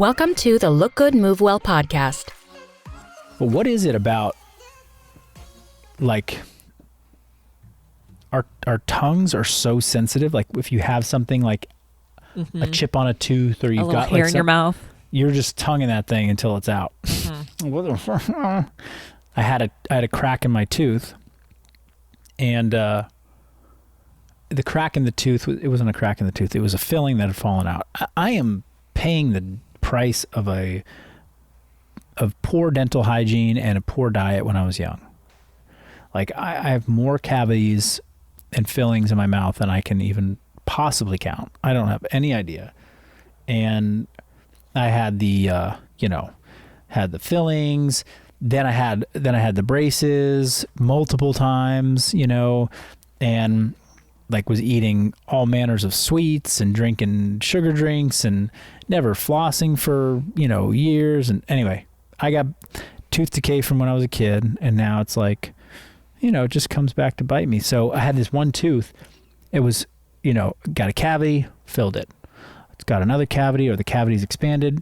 Welcome to the Look Good, Move Well podcast. Well, what is it about, like, our tongues are so sensitive? Like, if you have something like a chip on a tooth, or you've got hair like in your mouth, you're just tonguing that thing until it's out. I had a crack in my tooth, and the crack in the tooth, it wasn't a crack in the tooth, it was a filling that had fallen out. I am paying the price of poor dental hygiene and a poor diet when I was young. Like, I have more cavities and fillings in my mouth than I can even possibly count. I don't have any idea. And I had the had the fillings, then I had the braces multiple times, and like was eating all manners of sweets and drinking sugar drinks and never flossing for, years. And anyway, I got tooth decay from when I was a kid, and now it's like, it just comes back to bite me. So I had this one tooth. It was, got a cavity, filled it. It's got another cavity, or the cavity's expanded,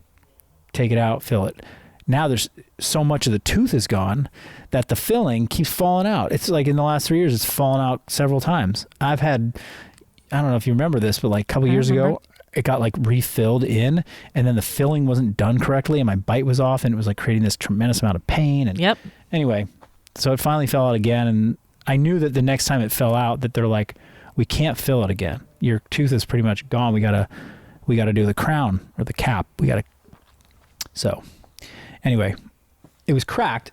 take it out, fill it. Now there's so much of the tooth is gone that the filling keeps falling out. It's like in the last 3 years, it's fallen out several times. I've had, I don't know if you remember this, but like a couple years ago, it got like refilled in, and then the filling wasn't done correctly, and my bite was off, and it was like creating this tremendous amount of pain. And anyway, so it finally fell out again, and I knew that the next time it fell out that they're like, we can't fill it again. Your tooth is pretty much gone. We gotta do the crown or the cap. So anyway, it was cracked.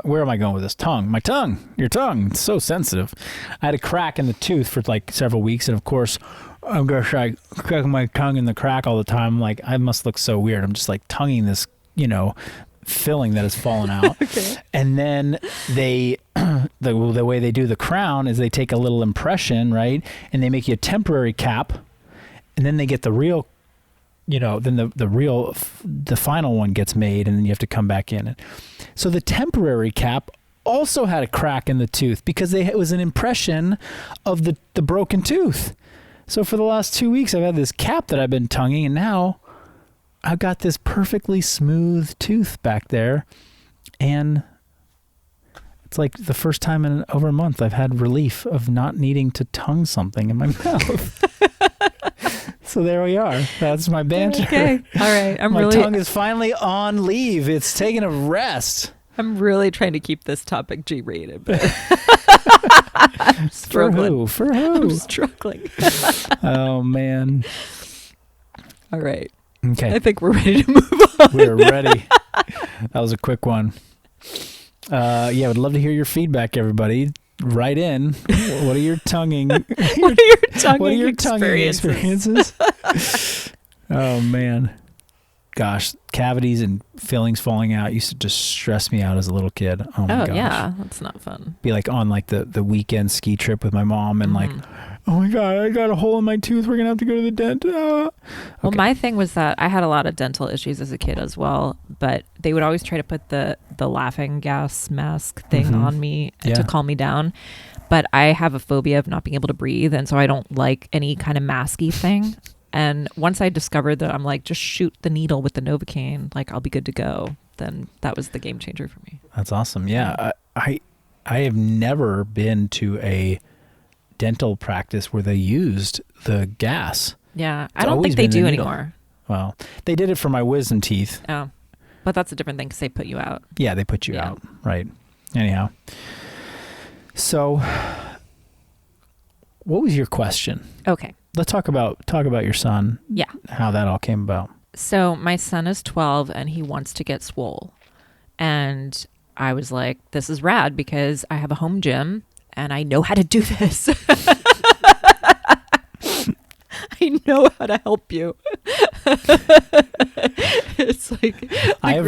Where am I going with this? My tongue, your tongue. It's so sensitive. I had a crack in the tooth for like several weeks, and of course, I'm going to try cracking my tongue in the crack all the time. Like, I must look so weird. I'm just like tonguing this, filling that has fallen out. Okay. And then the way they do the crown is they take a little impression, right? And they make you a temporary cap, and then they get the real, then the final one gets made, and then you have to come back in. So the temporary cap also had a crack in the tooth because it was an impression of the broken tooth. So for the last 2 weeks, I've had this cap that I've been tonguing, and now I've got this perfectly smooth tooth back there, and it's like the first time in over a month I've had relief of not needing to tongue something in my mouth. So there we are. That's my banter. Okay. All right. My tongue is finally on leave. It's taking a rest. I'm really trying to keep this topic G-rated, but I'm struggling. For who? I'm struggling. Oh, man. All right. Okay. I think we're ready to move on. We're ready. That was a quick one. I would love to hear your feedback, everybody. Write in. What are your tonguing? What are your tonguing experiences? Oh, man. Gosh, cavities and fillings falling out used to just stress me out as a little kid. Oh my gosh. Yeah, that's not fun. Be like on like the weekend ski trip with my mom, and like, oh my God, I got a hole in my tooth. We're gonna have to go to the dentist. Okay. Well, my thing was that I had a lot of dental issues as a kid as well, but they would always try to put the laughing gas mask thing on me to calm me down. But I have a phobia of not being able to breathe, and so I don't like any kind of masky thing. And once I discovered that I'm like, just shoot the needle with the Novocaine, like I'll be good to go, then that was the game changer for me. That's awesome. Yeah. I have never been to a dental practice where they used the gas. Yeah. I don't think they do anymore. Well, they did it for my wisdom teeth. Oh, but that's a different thing because they put you out. Yeah, they put you out. Right. Anyhow. So what was your question? Okay. Let's talk about your son. Yeah. How that all came about. So my son is 12 and he wants to get swole. And I was like, this is rad because I have a home gym and I know how to do this. I know how to help you. It's like I have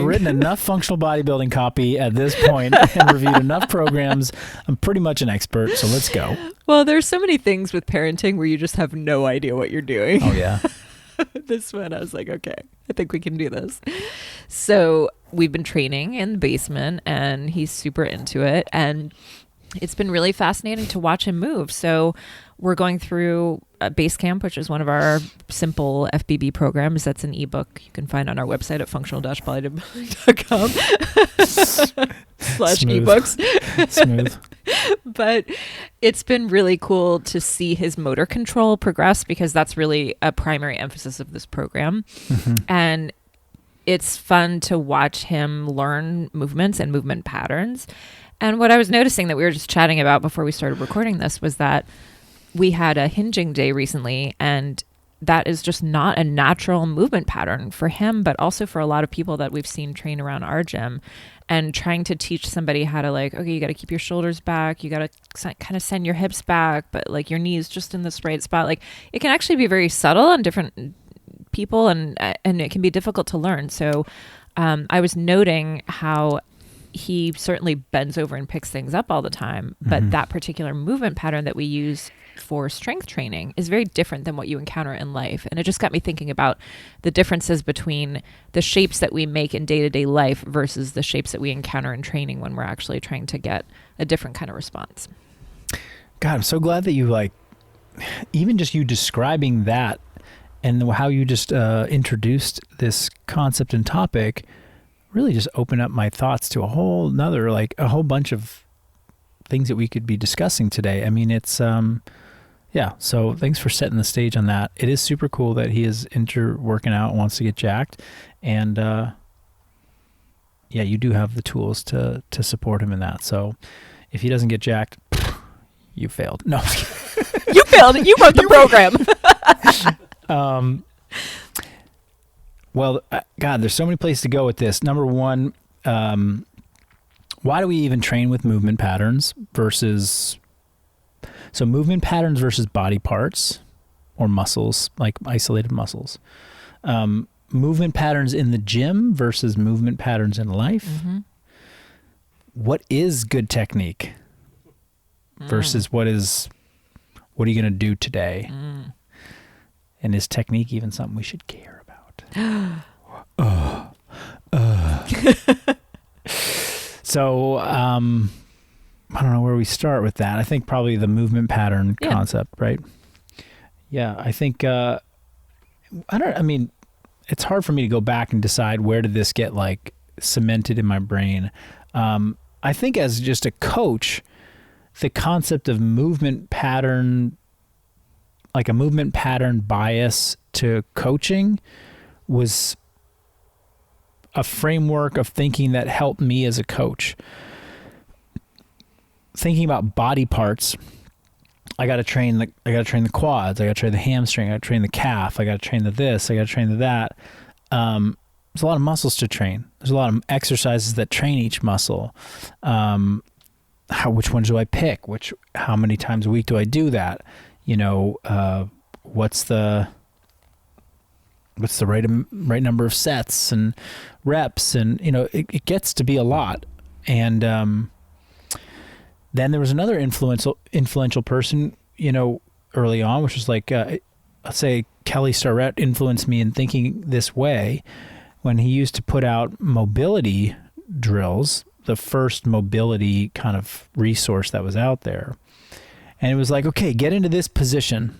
written enough functional bodybuilding copy at this point and reviewed enough programs. I'm pretty much an expert, so let's go. Well, there's so many things with parenting where you just have no idea what you're doing. Oh yeah. This one, I was like, okay, I think we can do this. So we've been training in the basement and he's super into it. And it's been really fascinating to watch him move. So we're going through Basecamp, which is one of our simple FBB programs. That's an ebook you can find on our website at functional-bodybuilding.com/ebooks. Smooth. But it's been really cool to see his motor control progress, because that's really a primary emphasis of this program. And it's fun to watch him learn movements and movement patterns. And what I was noticing that we were just chatting about before we started recording this was that we had a hinging day recently, and that is just not a natural movement pattern for him, but also for a lot of people that we've seen train around our gym. And trying to teach somebody how to, like, okay, you got to keep your shoulders back, you got to kind of send your hips back, but like your knees just in this right spot. Like, it can actually be very subtle on different people, and it can be difficult to learn. So I was noting how he certainly bends over and picks things up all the time, but that particular movement pattern that we use for strength training is very different than what you encounter in life. And it just got me thinking about the differences between the shapes that we make in day-to-day life versus the shapes that we encounter in training when we're actually trying to get a different kind of response. God, I'm so glad that you, like, even just you describing that and how you just introduced this concept and topic really just opened up my thoughts to a whole bunch of things that we could be discussing today. I mean, it's, yeah. So thanks for setting the stage on that. It is super cool that he is working out and wants to get jacked. And, yeah, you do have the tools to support him in that. So if he doesn't get jacked, you failed. No. You failed. You wrote the program. Well, God, there's so many places to go with this. Number one, why do we even train with movement patterns versus body parts or muscles, like isolated muscles. Movement patterns in the gym versus movement patterns in life. What is good technique versus what are you going to do today? And is technique even something we should care about? So, I don't know where we start with that. I think probably the movement pattern concept, right? Yeah, I think, it's hard for me to go back and decide where did this get, like, cemented in my brain. I think as just a coach, the concept of movement pattern, like a movement pattern bias to coaching, was a framework of thinking that helped me as a coach. Thinking about body parts, I got to train the quads, I got to train the hamstring, I got to train the calf, I got to train the this, I got to train the that. There's a lot of muscles to train. There's a lot of exercises that train each muscle. Which ones do I pick? How many times a week do I do that? What's the right number of sets and reps, and it gets to be a lot. And then there was another influential person, early on, which was like, let's say Kelly Starrett influenced me in thinking this way when he used to put out mobility drills, the first mobility kind of resource that was out there. And it was like, okay, get into this position.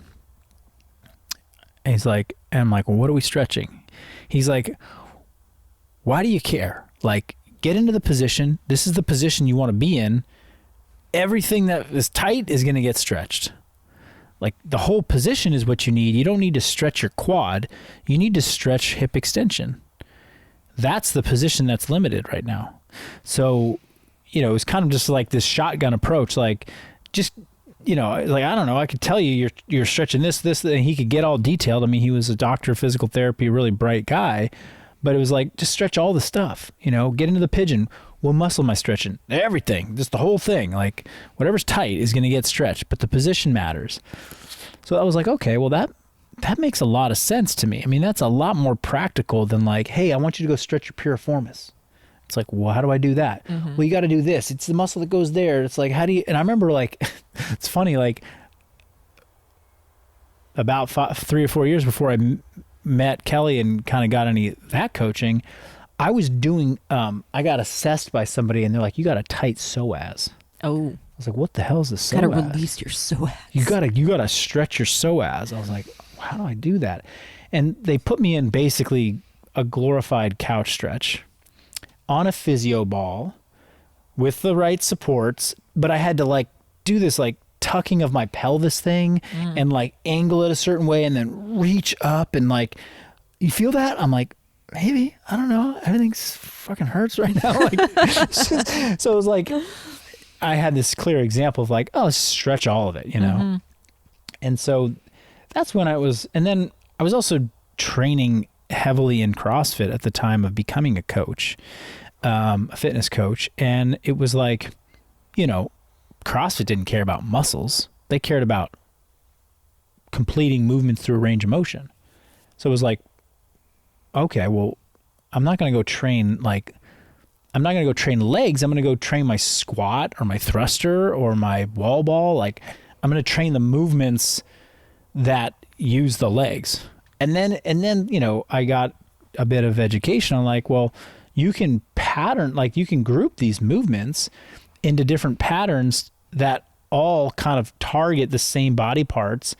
And he's like, and I'm like, well, what are we stretching? He's like, why do you care? Like, get into the position. This is the position you want to be in. Everything that is tight is going to get stretched. Like, the whole position is what you need. You don't need to stretch your quad. You need to stretch hip extension. That's the position that's limited right now. So, it's kind of just like this shotgun approach. Like, just, like, I don't know, I could tell you you're stretching this, and he could get all detailed. I mean, he was a doctor of physical therapy, really bright guy, but it was like, just stretch all the stuff, get into the pigeon. What muscle am I stretching? Everything, just the whole thing. Like, whatever's tight is going to get stretched, but the position matters. So I was like, okay, well, that makes a lot of sense to me. I mean, that's a lot more practical than like, hey, I want you to go stretch your piriformis. It's like, well, how do I do that? Well, you got to do this. It's the muscle that goes there. It's like, how do you, and I remember, like, it's funny, like, about 3 or 4 years before I met Kelly and kind of got any of that coaching, I was doing, I got assessed by somebody and they're like, you got a tight psoas. Oh. was like, what the hell is the psoas? Gotta release your psoas. You gotta stretch your psoas. I was like, how do I do that? And they put me in basically a glorified couch stretch on a physio ball with the right supports, but I had to like do this like tucking of my pelvis thing and like angle it a certain way and then reach up and like, you feel that? I'm like, maybe, I don't know. Everything's fucking hurts right now. Like, so it was like, I had this clear example of like, oh, stretch all of it, you know? And so that's when and then I was also training heavily in CrossFit at the time of becoming a coach, a fitness coach. And it was like, you know, CrossFit didn't care about muscles. They cared about completing movements through a range of motion. So it was like, okay, well, I'm not going to go train legs. I'm going to go train my squat or my thruster or my wall ball. Like, I'm going to train the movements that use the legs. And then, you know, I got a bit of education on like, well, you can group these movements into different patterns that all kind of target the same body parts.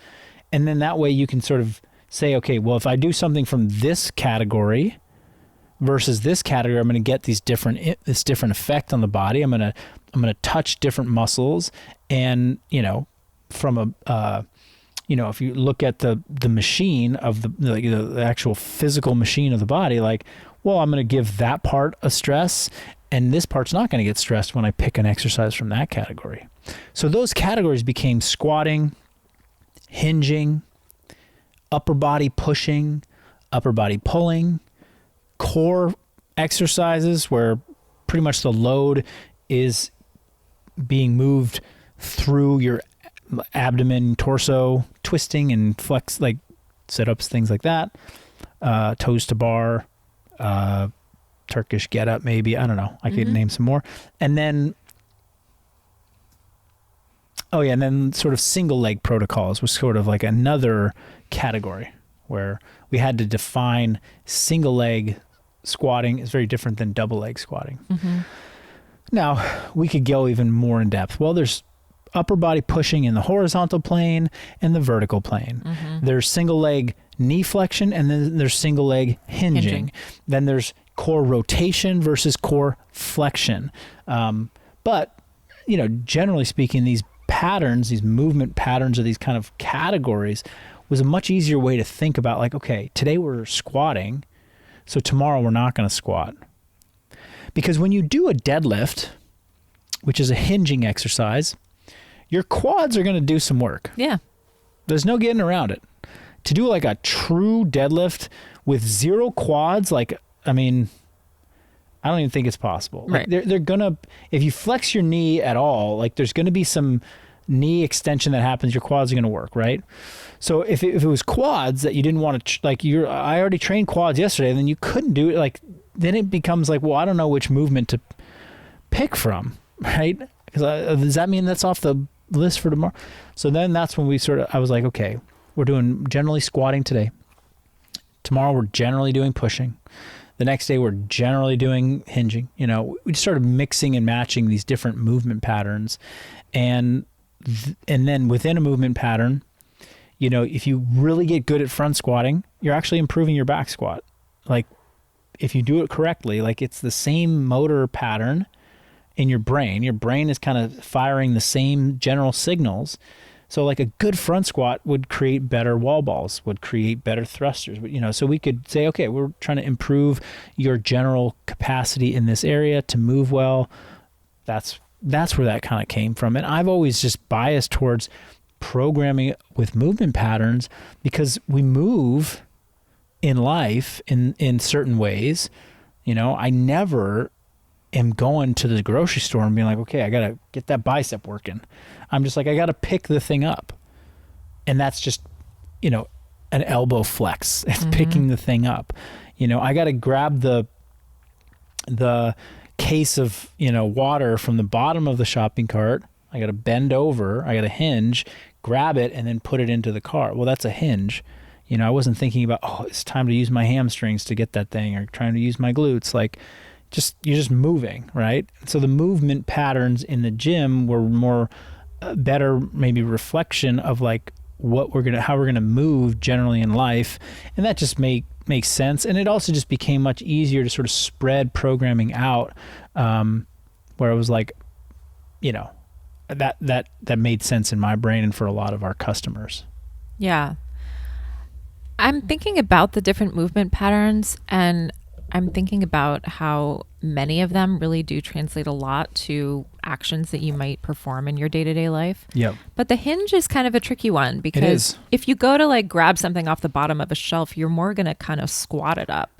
And then that way you can sort of say, okay, well, if I do something from this category versus this category, I'm going to get this different effect on the body. I'm going to touch different muscles. And, you know, from you know, if you look at the machine of the actual physical machine of the body, like, well, I'm going to give that part a stress and this part's not going to get stressed when I pick an exercise from that category. So those categories became squatting, hinging, upper body pushing, upper body pulling, core exercises where pretty much the load is being moved through your abdomen, torso, twisting and flex, like sit-ups, things like that, toes to bar, Turkish get up, maybe. I don't know. I could name some more. And then, and then sort of single leg protocols was sort of like another category where we had to define single leg squatting is very different than double leg squatting. Now, we could go even more in depth. Well, there's upper body pushing in the horizontal plane and the vertical plane. There's single leg knee flexion, and then there's single leg hinging. Then there's core rotation versus core flexion. But, you know, generally speaking, these patterns, these movement patterns, or these kind of categories was a much easier way to think about like, okay, today we're squatting, so tomorrow we're not going to squat. Because when you do a deadlift, which is a hinging exercise, your quads are going to do some work. Yeah. There's no getting around it. To do like a true deadlift with zero quads, like, I mean, I don't even think it's possible. Right. Like they're going to, if you flex your knee at all, like there's going to be some knee extension that happens, your quads are going to work, right? So if it was quads that you didn't want to, I already trained quads yesterday, then you couldn't do it. Like, then it becomes like, well, I don't know which movement to pick from, right? Because does that mean that's off the list for tomorrow? So then that's when I was like, okay, we're doing generally squatting today. Tomorrow we're generally doing pushing. The next day we're generally doing hinging. You know, we just started mixing and matching these different movement patterns. And then within a movement pattern, you know, if you really get good at front squatting, you're actually improving your back squat. Like, if you do it correctly, like it's the same motor pattern in your brain. Your brain is kind of firing the same general signals. So like a good front squat would create better wall balls, would create better thrusters. But, you know, so we could say, okay, we're trying to improve your general capacity in this area to move well. That's where that kind of came from. And I've always just biased towards programming with movement patterns because we move in life in certain ways. You know, I never am going to the grocery store and being like, okay, I got to get that bicep working. I'm just like, I got to pick the thing up. And that's just, you know, an elbow flex. It's picking the thing up. You know, I got to grab the case of, you know, water from the bottom of the shopping cart. I got to bend over, I got to hinge, grab it, and then put it into the cart. Well, that's a hinge. You know, I wasn't thinking about, oh, it's time to use my hamstrings to get that thing, or trying to use my glutes. Like, you're just moving, right? So the movement patterns in the gym were more better, maybe reflection of like how we're gonna move generally in life, and that just makes sense. And it also just became much easier to sort of spread programming out, where it was like, that made sense in my brain and for a lot of our customers. Yeah. I'm thinking about the different movement patterns, and I'm thinking about how many of them really do translate a lot to actions that you might perform in your day-to-day life. Yep. But the hinge is kind of a tricky one, because if you go to like grab something off the bottom of a shelf, you're more going to kind of squat it up.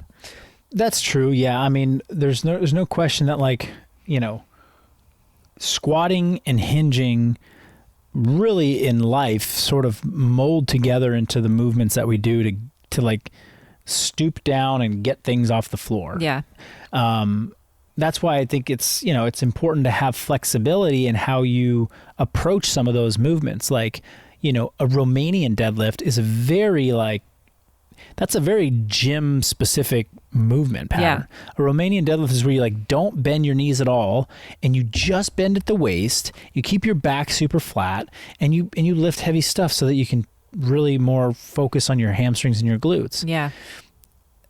That's true. Yeah. I mean, there's no question that like, squatting and hinging really in life sort of mold together into the movements that we do to like stoop down and get things off the floor. Yeah. That's why I think it's important to have flexibility in how you approach some of those movements. Like, a Romanian deadlift is that's a very gym specific movement pattern. Yeah. A Romanian deadlift is where you like don't bend your knees at all, and you just bend at the waist. You keep your back super flat, and you lift heavy stuff so that you can really more focus on your hamstrings and your glutes. Yeah.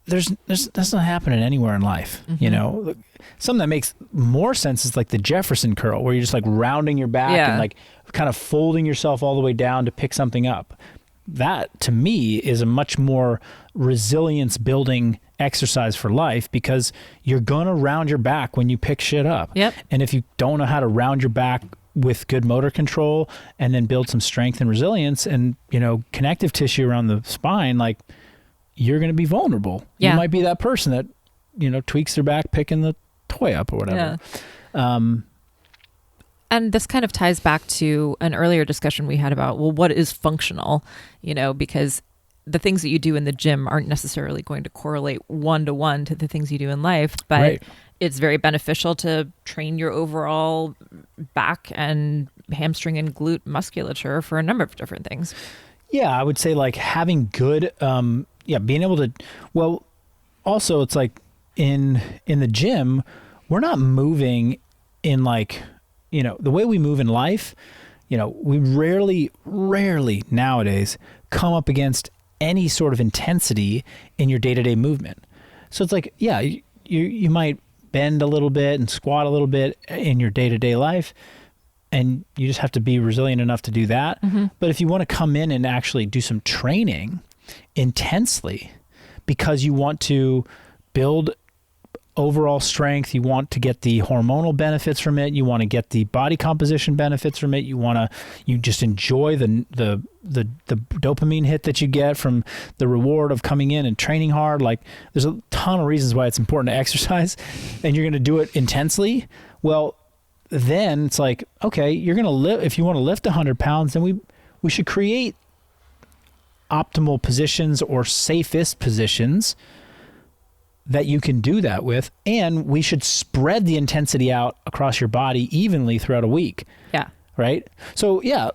That's not happening anywhere in life. Mm-hmm. Something that makes more sense is like the Jefferson curl, where you're just like rounding your back and like kind of folding yourself all the way down to pick something up. That to me is a much more resilience building exercise for life, because you're gonna round your back when you pick shit up. Yep. And if you don't know how to round your back with good motor control and then build some strength and resilience and connective tissue around the spine, like, you're going to be vulnerable. Yeah. You might be that person that, tweaks their back picking the toy up or whatever. Yeah. And this kind of ties back to an earlier discussion we had about, well, what is functional? Because the things that you do in the gym aren't necessarily going to correlate 1-to-1 to the things you do in life, but right. It's very beneficial to train your overall back and hamstring and glute musculature for a number of different things. Yeah, I would say like having good, being able to, well, also it's like in the gym, we're not moving in like, the way we move in life, we rarely nowadays come up against any sort of intensity in your day-to-day movement. So it's like, yeah, you might bend a little bit and squat a little bit in your day-to-day life, and you just have to be resilient enough to do that. Mm-hmm. But if you want to come in and actually do some training intensely because you want to build overall strength, you want to get the hormonal benefits from it, you want to get the body composition benefits from it, you just enjoy the dopamine hit that you get from the reward of coming in and training hard. Like, there's a ton of reasons why it's important to exercise, and you're going to do it intensely. Well, then it's like, okay, you're going to live, if you want to lift 100 pounds, then we should create optimal positions or safest positions that you can do that with, and we should spread the intensity out across your body evenly throughout a week. Yeah. Right? So yeah,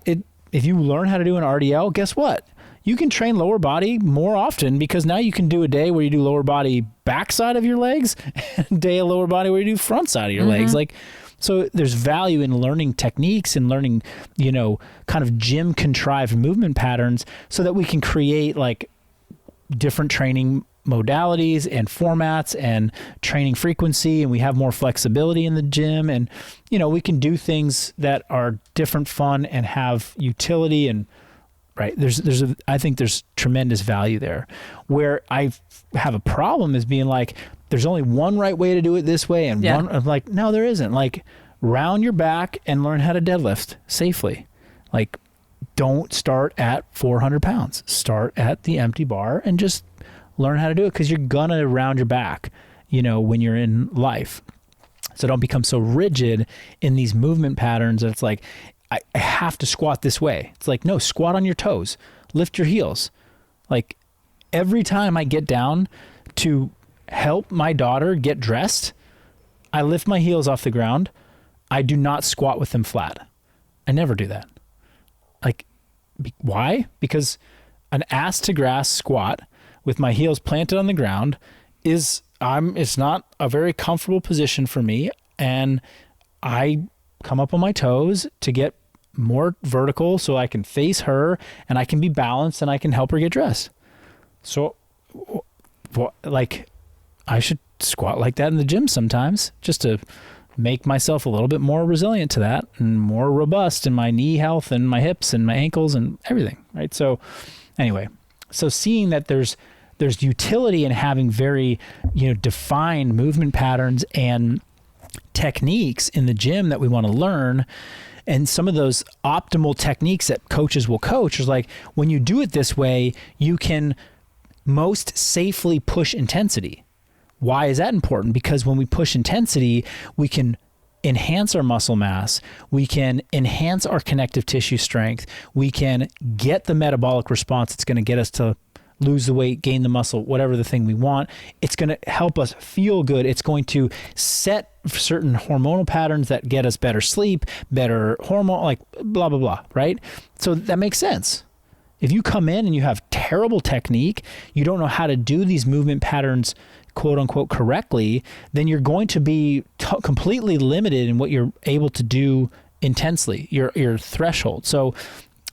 if you learn how to do an RDL, guess what? You can train lower body more often, because now you can do a day where you do lower body backside of your legs and a day of lower body where you do front side of your legs. Like, so there's value in learning techniques and learning, kind of gym contrived movement patterns so that we can create like different training modalities and formats and training frequency, and we have more flexibility in the gym, and we can do things that are different, fun, and have utility. And right, I think there's tremendous value there. Where I have a problem is being like, there's only one right way to do it this way, and one, I'm like, no, there isn't. Like, round your back and learn how to deadlift safely. Like, don't start at 400 pounds. Start at the empty bar and just learn how to do it, because you're gonna round your back, when you're in life. So don't become so rigid in these movement patterns that it's like, I have to squat this way. It's like, no, squat on your toes, lift your heels. Like, every time I get down to help my daughter get dressed, I lift my heels off the ground. I do not squat with them flat. I never do that. Like, why? Because an ass to grass squat with my heels planted on the ground is it's not a very comfortable position for me. And I come up on my toes to get more vertical so I can face her and I can be balanced and I can help her get dressed. So like I should squat like that in the gym sometimes just to make myself a little bit more resilient to that and more robust in my knee health and my hips and my ankles and everything, right? So anyway, so seeing that there's utility in having very, defined movement patterns and techniques in the gym that we want to learn, and some of those optimal techniques that coaches will coach is like, when you do it this way, you can most safely push intensity. Why is that important? Because when we push intensity, we can enhance our muscle mass, we can enhance our connective tissue strength, we can get the metabolic response that's going to get us to lose the weight, gain the muscle, whatever the thing we want. It's going to help us feel good. It's going to set certain hormonal patterns that get us better sleep, better hormone, like blah, blah, blah, right? So that makes sense. If you come in and you have terrible technique, you don't know how to do these movement patterns, quote unquote, correctly, then you're going to be completely limited in what you're able to do intensely, your threshold. So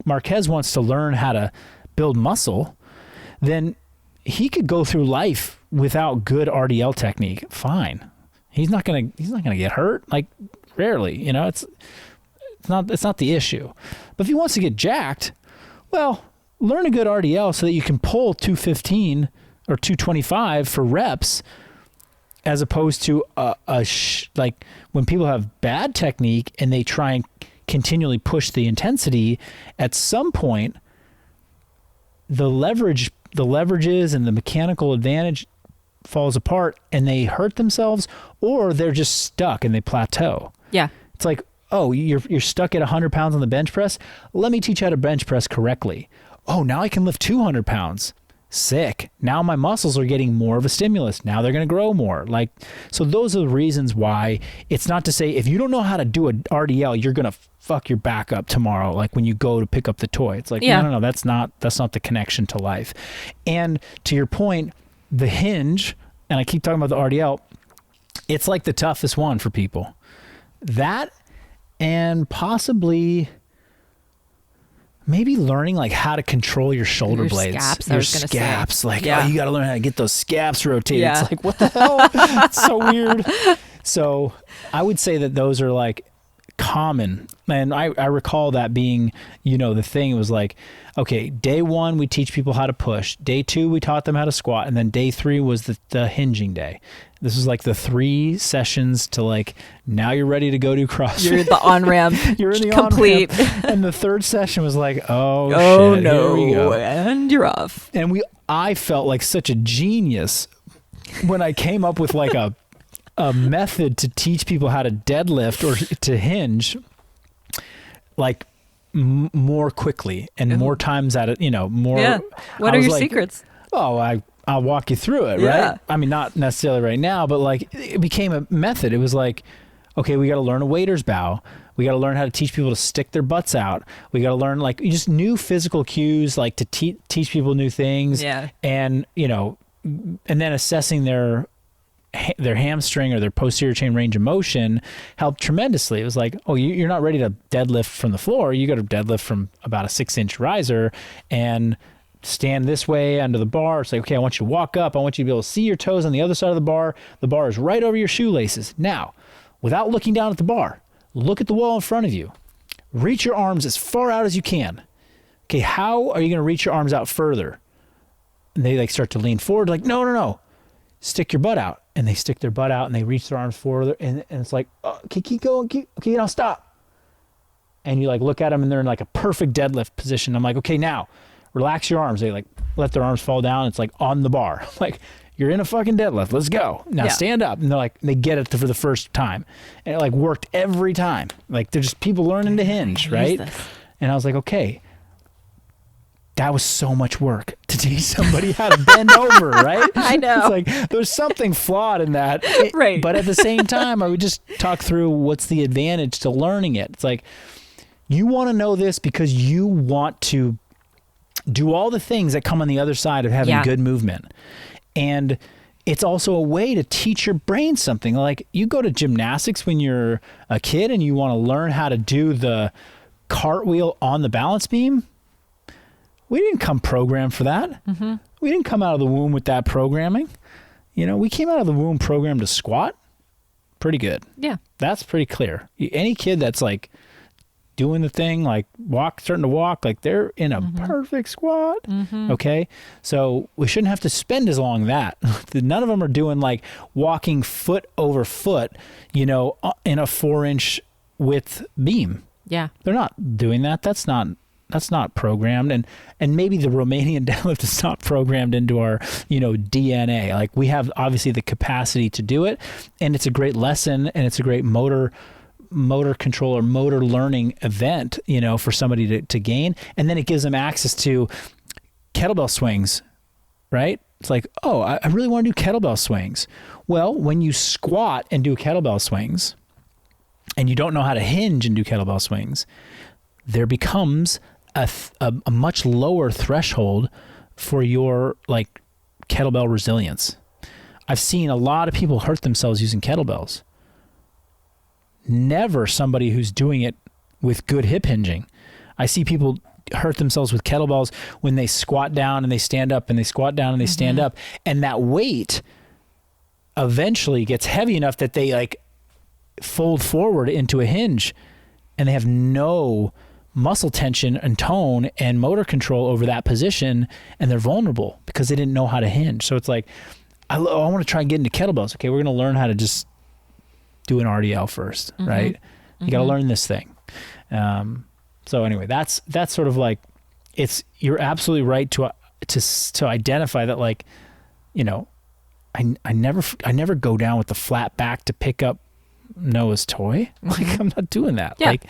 Marquez wants to learn how to build muscle, then he could go through life without good RDL technique. Fine. He's not going to get hurt. Like rarely, it's not the issue. But if he wants to get jacked, well, learn a good RDL so that you can pull 215 or 225 for reps, as opposed to like when people have bad technique and they try and continually push the intensity, at some point the leverages and the mechanical advantage falls apart and they hurt themselves, or they're just stuck and they plateau. Yeah. It's like, oh, you're stuck at 100 pounds on the bench press. Let me teach you how to bench press correctly. Oh, now I can lift 200 pounds. Sick. Now my muscles are getting more of a stimulus. Now they're going to grow more. Like, so those are the reasons why. It's not to say if you don't know how to do an RDL, you're going to fuck your back up tomorrow. Like when you go to pick up the toy, it's like, no, that's not the connection to life. And to your point, the hinge, and I keep talking about the RDL, it's like the toughest one for people. That, and possibly maybe learning like how to control your shoulder blades, your scaps. Like, oh, you got to learn how to get those scaps rotated. Yeah. It's like, what the hell? It's so weird. So I would say that those are like common. And I recall that being, the thing. It was like, okay, day 1, we teach people how to push. Day 2, we taught them how to squat. And then day 3 was the hinging day. This was like the 3 sessions to like, now you're ready to go do CrossFit. You're the on-ramp. You're in the complete. On-ramp. And the 3rd session was like, oh shit, no, here we go. And you're off. And I felt like such a genius when I came up with like a method to teach people how to deadlift or to hinge, like more quickly and more times at it, more. Yeah. What are your secrets? Oh, I'll walk you through it, right? I mean, not necessarily right now, but like it became a method. It was like, okay, we got to learn a waiter's bow. We got to learn how to teach people to stick their butts out. We got to learn like just new physical cues, like to teach people new things. Yeah. And, and then assessing their hamstring or their posterior chain range of motion helped tremendously. It was like, oh, you're not ready to deadlift from the floor. You got to deadlift from about a 6-inch riser and stand this way under the bar. It's like, okay, I want you to walk up. I want you to be able to see your toes on the other side of the bar. The bar is right over your shoelaces. Now, without looking down at the bar, look at the wall in front of you. Reach your arms as far out as you can. Okay, how are you going to reach your arms out further? And they like start to lean forward, like, no. Stick your butt out. And they stick their butt out and they reach their arms forward. And it's like, oh, okay, keep going. Okay, now stop. And you like look at them and they're in like a perfect deadlift position. I'm like, okay, now relax your arms. They like let their arms fall down. It's like on the bar. Like, you're in a fucking deadlift. Let's go. Now stand up. And they're like, they get it for the first time. And it like worked every time. Like they're just people learning to hinge, right? And I was like, okay, that was so much work to teach somebody how to bend over, right? I know. It's like there's something flawed in that. Right. But at the same time, I would just talk through what's the advantage to learning it. It's like, you want to know this because you want to do all the things that come on the other side of having good movement. And it's also a way to teach your brain something. Like you go to gymnastics when you're a kid and you want to learn how to do the cartwheel on the balance beam. We didn't come programmed for that. Mm-hmm. We didn't come out of the womb with that programming. We came out of the womb programmed to squat. Pretty good. Yeah. That's pretty clear. Any kid that's like doing the thing, like starting to walk, like they're in a perfect squat. Mm-hmm. Okay. So we shouldn't have to spend as long that. None of them are doing like walking foot over foot, in a 4-inch width beam. Yeah. They're not doing that. That's not programmed. And maybe the Romanian deadlift is not programmed into our, DNA. Like we have obviously the capacity to do it, and it's a great lesson, and it's a great motor control or motor learning event, for somebody to gain. And then it gives them access to kettlebell swings, right? It's like, oh, I really want to do kettlebell swings. Well, when you squat and do kettlebell swings and you don't know how to hinge and do kettlebell swings, there becomes a much lower threshold for your like kettlebell resilience. I've seen a lot of people hurt themselves using kettlebells. Never somebody who's doing it with good hip hinging. I see people hurt themselves with kettlebells when they squat down and they stand up, and they squat down and they stand up, and that weight eventually gets heavy enough that they like fold forward into a hinge, and they have no muscle tension and tone and motor control over that position, and they're vulnerable because they didn't know how to hinge. So it's like, I want to try and get into kettlebells. Okay, we're going to learn how to just do an RDL first, right? You got to learn this thing. So anyway, that's sort of like, you're absolutely right to identify that, like, I never go down with the flat back to pick up Noah's toy. Like, I'm not doing that. Yeah. Like,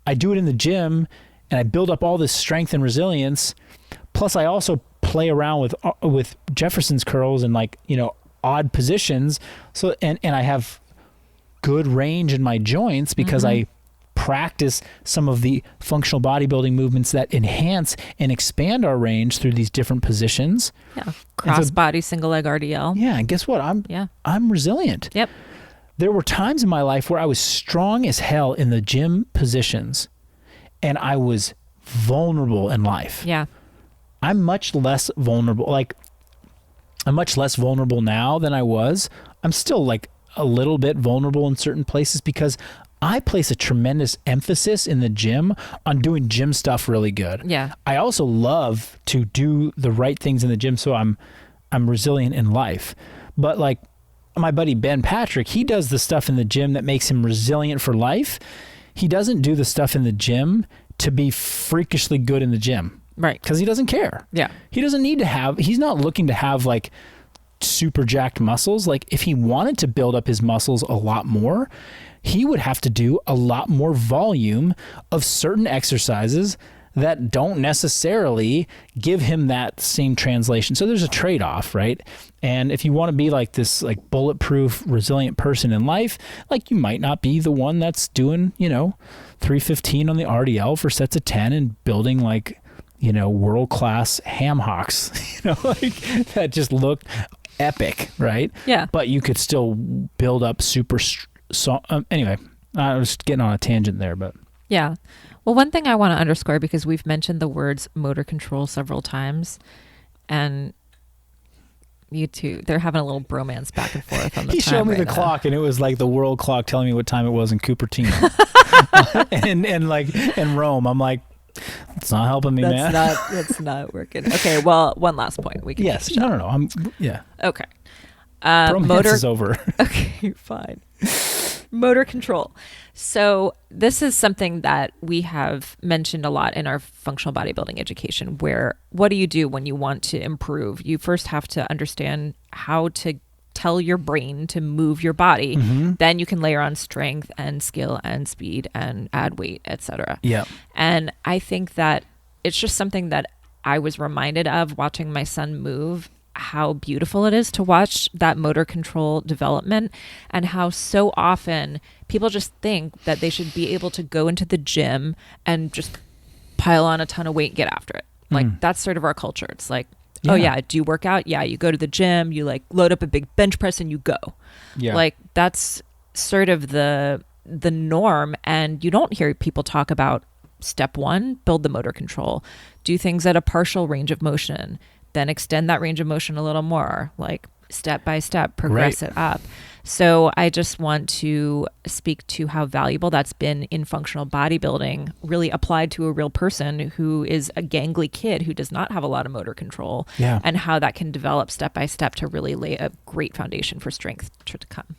I do it in the gym, and I build up all this strength and resilience. Plus, I also play around with Jefferson's curls and like, odd positions. So, and I have good range in my joints because I practice some of the functional bodybuilding movements that enhance and expand our range through these different positions. Yeah. Cross body, single leg RDL. Yeah. And guess what? I'm resilient. Yep. There were times in my life where I was strong as hell in the gym positions, and I was vulnerable in life. Yeah. I'm much less vulnerable. Like, I'm much less vulnerable now than I was. I'm still like a little bit vulnerable in certain places because I place a tremendous emphasis in the gym on doing gym stuff really good. Yeah. I also love to do the right things in the gym, so I'm resilient in life. But like my buddy Ben Patrick, he does the stuff in the gym that makes him resilient for life. He doesn't do the stuff in the gym to be freakishly good in the gym. Right. Because he doesn't care. Yeah. He doesn't need to have, he's not looking to have like super jacked muscles. Like if he wanted to build up his muscles a lot more, he would have to do a lot more volume of certain exercises that don't necessarily give him that same translation. So there's a trade-off, right? And if you want to be like this like bulletproof, resilient person in life, like you might not be the one that's doing, 315 on the RDL for sets of 10 and building like, world-class ham hocks, like that just looked epic, right? Yeah. But you could still build up super anyway, I was getting on a tangent there, but yeah. Well, one thing I want to underscore, because we've mentioned the words motor control several times, and you two, they're having a little bromance back and forth on the time. He showed me right the now. clock, and it was like the world clock telling me what time it was in Cupertino. and Rome. I'm like, it's not helping me, man. That's not working. Okay, well, one last point. We can yes. No. Yeah. Okay. Bromance is over. Okay, fine. Motor control. So this is something that we have mentioned a lot in our functional bodybuilding education, where what do you do when you want to improve? You first have to understand how to tell your brain to move your body. Then you can layer on strength and skill and speed and add weight, etc. Yeah. And I think that it's just something that I was reminded of watching my son move, how beautiful it is to watch that motor control development, and how so often people just think that they should be able to go into the gym and just pile on a ton of weight and get after it. Like that's sort of our culture. It's like, Oh yeah. Do you work out? Yeah. You go to the gym, you like load up a big bench press and you go. Yeah. Like that's sort of the norm. And you don't hear people talk about step 1, build the motor control, do things at a partial range of motion, then extend that range of motion a little more, like step by step, progress it up. So I just want to speak to how valuable that's been in functional bodybuilding, really applied to a real person who is a gangly kid who does not have a lot of motor control, and how that can develop step by step to really lay a great foundation for strength to come.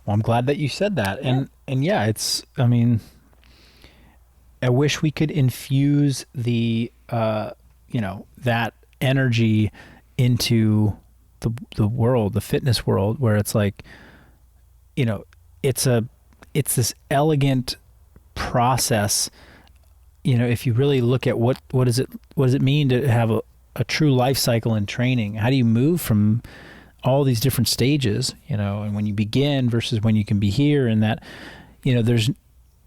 Well, I'm glad that you said that. And yeah, it's, I mean, I wish we could infuse the, that energy into the world, the fitness world, where it's like, it's this elegant process. If you really look at what does it mean to have a true life cycle in training? How do you move from all these different stages, and when you begin versus when you can be here, and that, there's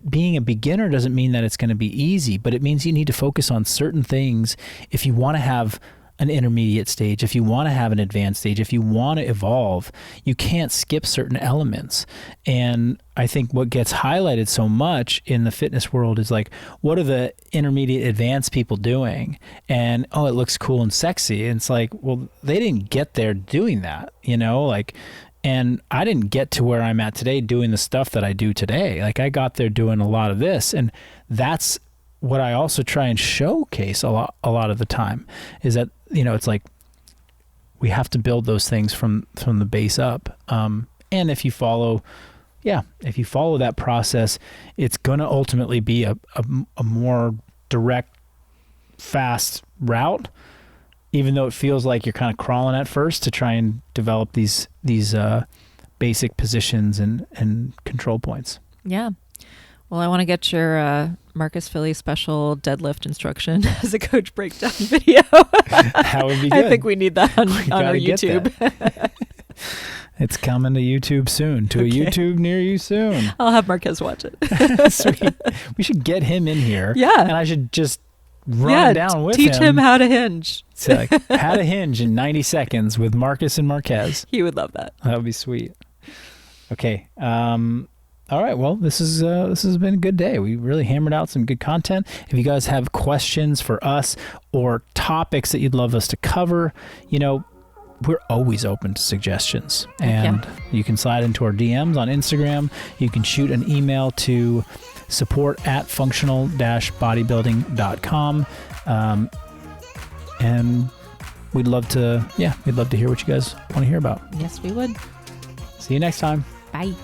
being a beginner doesn't mean that it's going to be easy, but it means you need to focus on certain things if you want to have an intermediate stage, if you want to have an advanced stage, if you want to evolve. You can't skip certain elements. And I think what gets highlighted so much in the fitness world is like, what are the intermediate advanced people doing? And, oh, it looks cool and sexy. And it's like, well, they didn't get there doing that, and I didn't get to where I'm at today doing the stuff that I do today. Like, I got there doing a lot of this, and that's what I also try and showcase a lot of the time, is that, it's like we have to build those things from the base up. And if you follow that process, it's going to ultimately be a more direct, fast route, even though it feels like you're kind of crawling at first to try and develop these basic positions and control points. Yeah. Well, I want to get your Marcus Philly special deadlift instruction as a coach breakdown video. That would be good. I think we need that on our YouTube. It's coming to YouTube soon, a YouTube near you soon. I'll have Marquez watch it. Sweet. We should get him in here. Yeah. And I should just run down with teach him how to hinge. It's like, how to hinge in 90 seconds with Marcus and Marquez. He would love that. That would be sweet. Okay. All right. Well, this has been a good day. We really hammered out some good content. If you guys have questions for us or topics that you'd love us to cover, we're always open to suggestions. And you can slide into our DMs on Instagram. You can shoot an email to support@functional-bodybuilding.com. And we'd love to hear what you guys want to hear about. Yes, we would. See you next time. Bye.